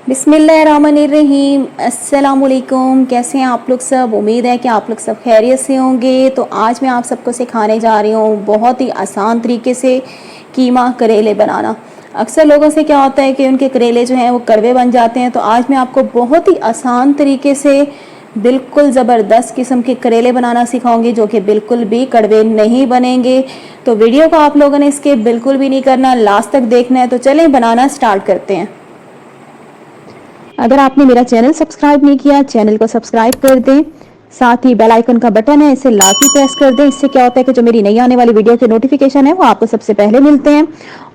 बिस्मिल्लाहिर्रहमानिर्रहीम। अस्सलामुअलैकुम। कैसे हैं आप लोग सब? उम्मीद है कि आप लोग सब खैरियत से होंगे। तो आज मैं आप सबको सिखाने जा रही हूँ बहुत ही आसान तरीके से कीमा करेले बनाना। अक्सर लोगों से क्या होता है कि उनके करेले जो हैं वो कड़वे बन जाते हैं। तो आज मैं आपको बहुत ही आसान तरीके से बिल्कुल ज़बरदस्त किस्म के करेले बनाना सिखाऊंगी जो कि बिल्कुल भी कड़वे नहीं बनेंगे। तो वीडियो को आप लोगों ने इसके बिल्कुल भी नहीं करना, लास्ट तक देखना है। तो चलें बनाना स्टार्ट करते हैं। अगर आपने मेरा चैनल सब्सक्राइब नहीं किया, चैनल को सब्सक्राइब कर दें। साथ ही बेल आइकन का बटन है, इसे लाजमी प्रेस कर दें। इससे क्या होता है कि जो मेरी नई आने वाली वीडियो के नोटिफिकेशन है वो आपको सबसे पहले मिलते हैं।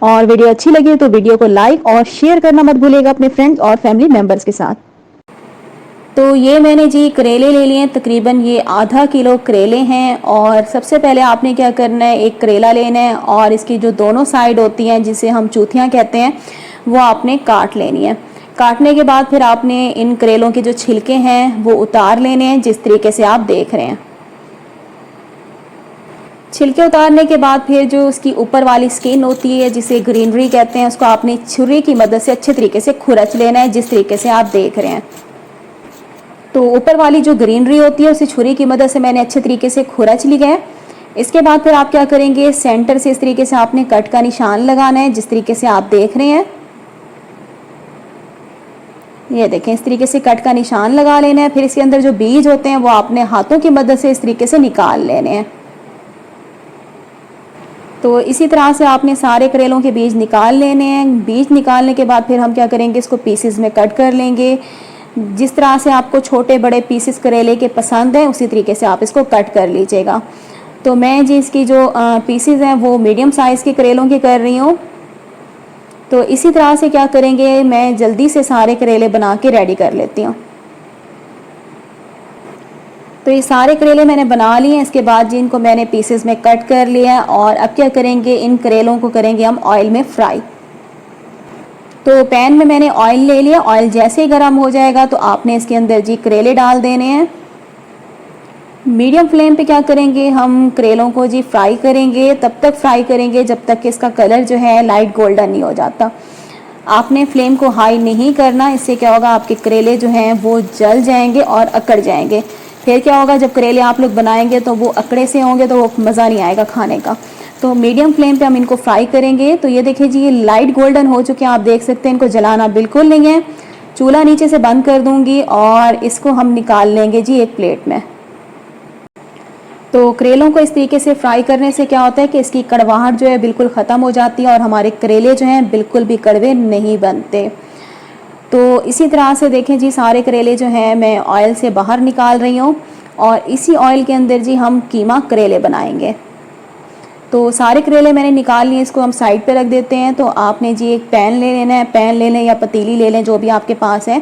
और वीडियो अच्छी लगी तो वीडियो को लाइक और शेयर करना मत भूलिएगा अपने फ्रेंड्स और फैमिली मेम्बर्स के साथ। तो ये मैंने जी करेले ले लिए हैं, तकरीबन ये आधा किलो करेले हैं। और सबसे पहले आपने क्या करना है, एक करेला लेना है और इसकी जो दोनों साइड होती हैं जिसे हम चूथियाँ कहते हैं वो आपने काट लेनी है। काटने के बाद फिर आपने इन करेलों के जो छिलके हैं वो उतार लेने हैं, जिस तरीके से आप देख रहे हैं। छिलके उतारने के बाद फिर जो उसकी ऊपर वाली स्किन होती है जिसे ग्रीनरी कहते हैं, उसको आपने छुरी की मदद से अच्छे तरीके से खुरच लेना है, जिस तरीके से आप देख रहे हैं। तो ऊपर वाली जो ग्रीनरी होती है उसे छुरी की मदद से मैंने अच्छे तरीके से खुरच लिया है। इसके बाद फिर आप क्या करेंगे, सेंटर से इस तरीके से आपने कट का निशान लगाना है, जिस तरीके से आप देख रहे हैं। ये देखें, इस तरीके से कट का निशान लगा लेना है। फिर इसके अंदर जो बीज होते हैं वो आपने हाथों की मदद से इस तरीके से निकाल लेने हैं। तो इसी तरह से आपने सारे करेलों के बीज निकाल लेने हैं। बीज निकालने के बाद फिर हम क्या करेंगे, इसको पीसेस में कट कर लेंगे। जिस तरह से आपको छोटे बड़े पीसेस करेले के पसंद हैं उसी तरीके से आप इसको कट कर लीजिएगा। तो मैं जी इसकी जो पीसेस हैं वो मीडियम साइज़ के करेलों के कर रही हूँ। तो इसी तरह से क्या करेंगे, मैं जल्दी से सारे करेले बना के रेडी कर लेती हूँ। तो ये सारे करेले मैंने बना लिए हैं। इसके बाद जी इनको मैंने पीसेस में कट कर लिया है। और अब क्या करेंगे, इन करेलों को करेंगे हम ऑयल में फ्राई। तो पैन में मैंने ऑयल ले लिया। ऑयल जैसे ही गर्म हो जाएगा तो आपने इसके अंदर जी करेले डाल देने हैं। मीडियम फ्लेम पे क्या करेंगे, हम करेलों को जी फ्राई करेंगे। तब तक फ्राई करेंगे जब तक कि इसका कलर जो है लाइट गोल्डन नहीं हो जाता। आपने फ्लेम को हाई नहीं करना, इससे क्या होगा, आपके करेले जो हैं वो जल जाएंगे और अकड़ जाएंगे। फिर क्या होगा, जब करेले आप लोग बनाएंगे तो वो अकड़े से होंगे तो वो मज़ा नहीं आएगा खाने का। तो मीडियम फ्लेम पे हम इनको फ्राई करेंगे। तो ये देखिए जी, ये लाइट गोल्डन हो चुके हैं, आप देख सकते हैं। इनको जलाना बिल्कुल नहीं है। चूल्हा नीचे से बंद कर दूंगी और इसको हम निकाल लेंगे जी एक प्लेट में। तो करेलों को इस तरीके से फ्राई करने से क्या होता है कि इसकी कड़वाहट जो है बिल्कुल ख़त्म हो जाती है और हमारे करेले जो हैं बिल्कुल भी कड़वे नहीं बनते। तो इसी तरह से देखें जी, सारे करेले जो हैं मैं ऑयल से बाहर निकाल रही हूँ और इसी ऑयल के अंदर जी हम कीमा करेले बनाएंगे। तो सारे करेले मैंने निकाल लिए, इसको हम साइड पे रख देते हैं। तो आपने जी एक पैन ले लेना है, पैन ले लें या पतीली ले लें, जो भी आपके पास है।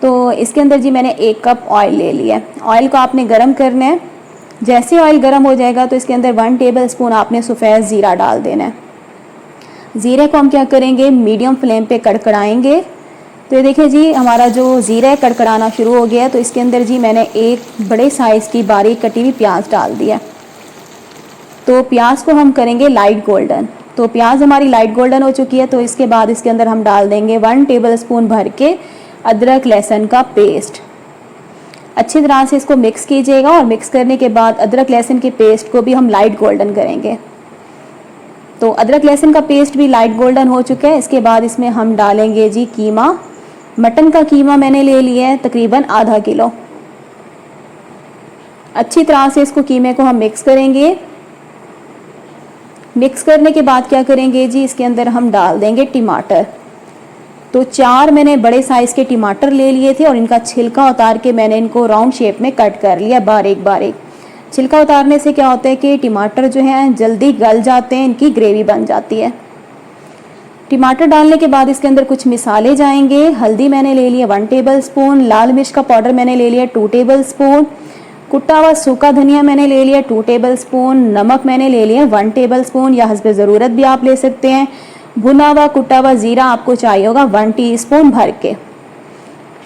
तो इसके अंदर जी मैंने 1 कप ऑयल ले लिया। ऑयल को आपने गर्म करना है। जैसे ऑयल गर्म हो जाएगा तो इसके अंदर 1 टेबल स्पून आपने सफ़ेद ज़ीरा डाल देना है। ज़ीरे को हम क्या करेंगे, मीडियम फ्लेम पे कड़कड़ाएंगे। तो ये देखिए जी, हमारा जो ज़ीरा है कड़कड़ाना शुरू हो गया है। तो इसके अंदर जी मैंने एक बड़े साइज़ की बारीक कटी हुई प्याज डाल दिया। तो प्याज को हम करेंगे लाइट गोल्डन। तो प्याज हमारी लाइट गोल्डन हो चुकी है। तो इसके बाद इसके अंदर हम डाल देंगे 1 टेबल स्पून भर के अदरक लहसुन का पेस्ट। अच्छी तरह से इसको मिक्स कीजिएगा और मिक्स करने के बाद अदरक लहसुन के पेस्ट को भी हम लाइट गोल्डन करेंगे। तो अदरक लहसुन का पेस्ट भी लाइट गोल्डन हो चुका है। इसके बाद इसमें हम डालेंगे जी कीमा। मटन का कीमा मैंने ले लिया है तकरीबन आधा किलो। अच्छी तरह से इसको कीमे को हम मिक्स करेंगे। मिक्स करने के बाद क्या करेंगे जी, इसके अंदर हम डाल देंगे टमाटर। तो 4 मैंने बड़े साइज़ के टमाटर ले लिए थे और इनका छिलका उतार के मैंने इनको राउंड शेप में कट कर लिया, बारीक बारीक। छिलका उतारने से क्या होता है कि टमाटर जो हैं जल्दी गल जाते हैं, इनकी ग्रेवी बन जाती है। टमाटर डालने के बाद इसके अंदर कुछ मिसाले जाएंगे। हल्दी मैंने ले लिया 1 टेबल स्पून, लाल मिर्च का पाउडर मैंने ले लिया 2 टेबल स्पून, कुटा हुआ सूखा धनिया मैंने ले लिया 2 टेबल स्पून, नमक मैंने ले लिया 1 टेबल स्पून या हस्बे ज़रूरत भी आप ले सकते हैं। भुना हुआ कुटा हुआ ज़ीरा आपको चाहिए होगा 1 टीस्पून भर के।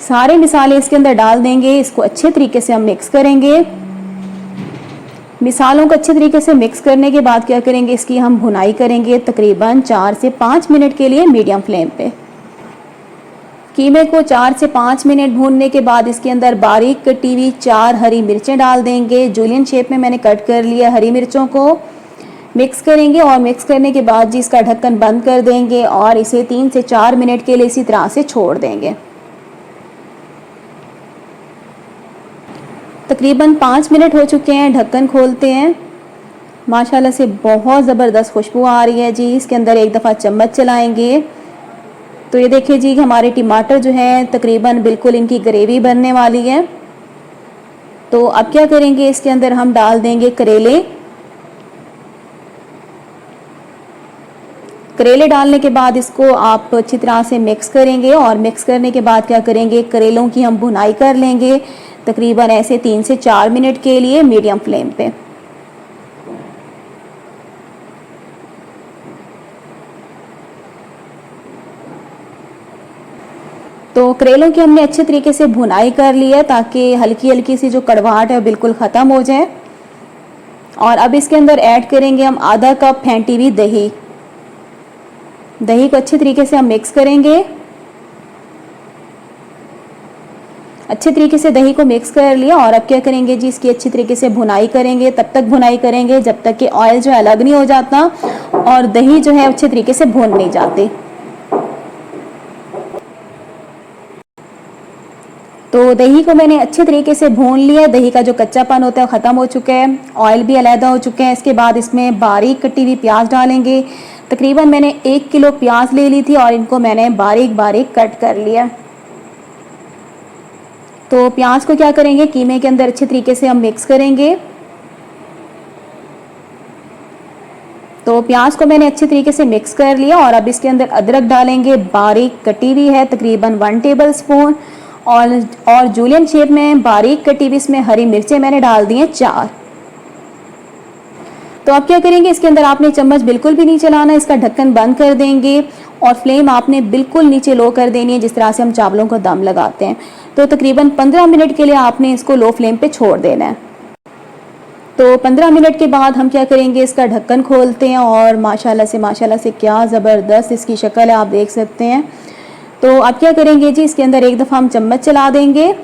सारे मिसाले इसके अंदर डाल देंगे। इसको अच्छे तरीके से हम मिक्स करेंगे। मिसालों को अच्छे तरीके से मिक्स करने के बाद क्या करेंगे, इसकी हम भुनाई करेंगे तकरीबन 4 से 5 मिनट के लिए मीडियम फ्लेम पे। कीमे को 4 से 5 मिनट भूनने के बाद इसके अंदर बारीक कटी हुई 4 हरी मिर्चें डाल देंगे। जूलियन शेप में मैंने कट कर लिया हरी मिर्चों को। मिक्स करेंगे और मिक्स करने के बाद जी इसका ढक्कन बंद कर देंगे और इसे 3 से 4 मिनट के लिए इसी तरह से छोड़ देंगे। तकरीबन 5 मिनट हो चुके हैं, ढक्कन खोलते हैं। माशाल्लाह से बहुत ज़बरदस्त खुशबू आ रही है जी। इसके अंदर एक दफ़ा चम्मच चलाएंगे तो ये देखिए जी हमारे टमाटर जो हैं तकरीबन बिल्कुल इनकी ग्रेवी बनने वाली है। तो अब क्या करेंगे, इसके अंदर हम डाल देंगे करेले। करेले डालने के बाद इसको आप अच्छी तरह से मिक्स करेंगे और मिक्स करने के बाद क्या करेंगे, करेलों की हम भुनाई कर लेंगे तकरीबन ऐसे 3 से 4 मिनट के लिए मीडियम फ्लेम पे। तो करेलों की हमने अच्छे तरीके से भुनाई कर ली है ताकि हल्की हल्की सी जो कड़वाहट है बिल्कुल ख़त्म हो जाए। और अब इसके अंदर ऐड करेंगे हम आधा कप फेंटी हुई दही। दही को अच्छे तरीके से हम मिक्स करेंगे। अच्छे तरीके से दही को मिक्स कर लिया और अब क्या करेंगे जी, इसकी अच्छी तरीके से भुनाई करेंगे। तब तक भुनाई करेंगे जब तक कि ऑयल जो है अलग नहीं हो जाता और दही जो है अच्छे तरीके से भुन नहीं जाती। तो दही को मैंने अच्छे तरीके से भून लिया। दही का जो कच्चापन होता है ख़त्म हो चुका है, ऑयल भी अलहदा हो चुके हैं। इसके बाद इसमें बारीक कटी हुई प्याज डालेंगे। तकरीबन मैंने 1 किलो प्याज ले ली थी और इनको मैंने बारीक बारीक कट कर लिया। तो प्याज को क्या करेंगे, कीमे के अंदर अच्छे तरीके से हम मिक्स करेंगे। तो प्याज को मैंने अच्छे तरीके से मिक्स कर लिया और अब इसके अंदर अदरक डालेंगे, बारीक कटी हुई है तकरीबन 1 टेबल स्पून। और जूलियन शेप में बारीक कटी हुई इसमें हरी मिर्चें मैंने डाल दी हैं 4। तो अब क्या करेंगे, इसके अंदर आपने चम्मच बिल्कुल भी नहीं चलाना, इसका ढक्कन बंद कर देंगे और फ्लेम आपने बिल्कुल नीचे लो कर देनी है, जिस तरह से हम चावलों को दम लगाते हैं। तो तकरीबन 15 मिनट के लिए आपने इसको लो फ्लेम पे छोड़ देना है। तो 15 मिनट के बाद हम क्या करेंगे, इसका ढक्कन खोलते हैं और माशाल्लाह से क्या ज़बरदस्त इसकी शक्ल है, आप देख सकते हैं। तो अब क्या करेंगे जी, इसके अंदर एक दफ़ा हम चम्मच चला देंगे।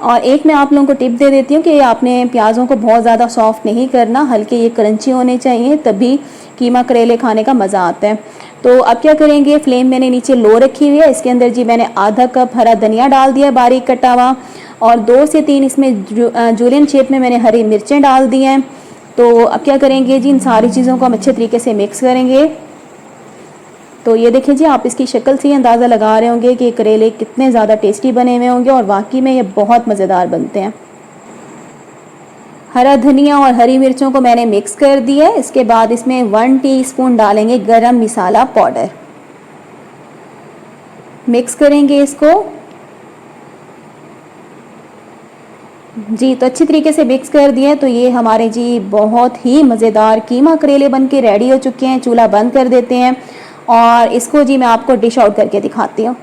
और एक मैं आप लोगों को टिप दे देती हूँ कि आपने प्याज़ों को बहुत ज़्यादा सॉफ्ट नहीं करना, हल्के ये क्रंची होने चाहिए, तभी कीमा करेले खाने का मज़ा आता है। तो अब क्या करेंगे, फ्लेम मैंने नीचे लो रखी हुई है। इसके अंदर जी मैंने आधा कप हरा धनिया डाल दिया बारीक कटा हुआ और 2 से 3 इसमें जूलियन शेप में मैंने हरी मिर्चें डाल दी हैं। तो अब क्या करेंगे जी, इन सारी चीज़ों को हम अच्छे तरीके से मिक्स करेंगे। तो ये देखिए जी, आप इसकी शक्ल से ही अंदाज़ा लगा रहे होंगे कि करेले कितने ज़्यादा टेस्टी बने हुए होंगे और वाकई में ये बहुत मज़ेदार बनते हैं। हरा धनिया और हरी मिर्चों को मैंने मिक्स कर दिया है। इसके बाद इसमें 1 टीस्पून डालेंगे गरम मसाला पाउडर। मिक्स करेंगे इसको जी। तो अच्छी तरीके से मिक्स कर दिए। तो ये हमारे जी बहुत ही मज़ेदार कीमा करेले बन के रेडी हो चुके हैं। चूल्हा बंद कर देते हैं और इसको जी मैं आपको डिश आउट करके दिखाती हूँ।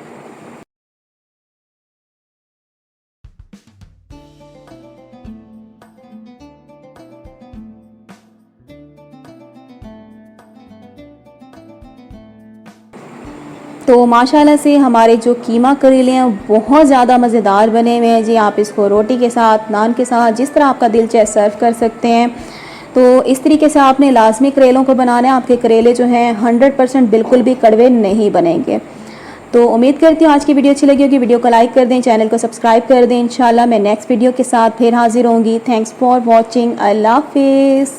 तो माशाल्लाह से हमारे जो कीमा करेले हैं बहुत ज़्यादा मज़ेदार बने हुए हैं जी। आप इसको रोटी के साथ, नान के साथ, जिस तरह आपका दिल चाहे सर्व कर सकते हैं। तो इस तरीके से आपने लाजमी करेलों को बनाना है। आपके करेले जो हैं 100% बिल्कुल भी कड़वे नहीं बनेंगे। तो उम्मीद करती हूँ आज की वीडियो अच्छी लगी होगी। वीडियो को लाइक कर दें, चैनल को सब्सक्राइब कर दें। इंशाल्लाह मैं नेक्स्ट वीडियो के साथ फिर हाजिर होंगी। Thanks for watching. अल्लाह हाफिज़।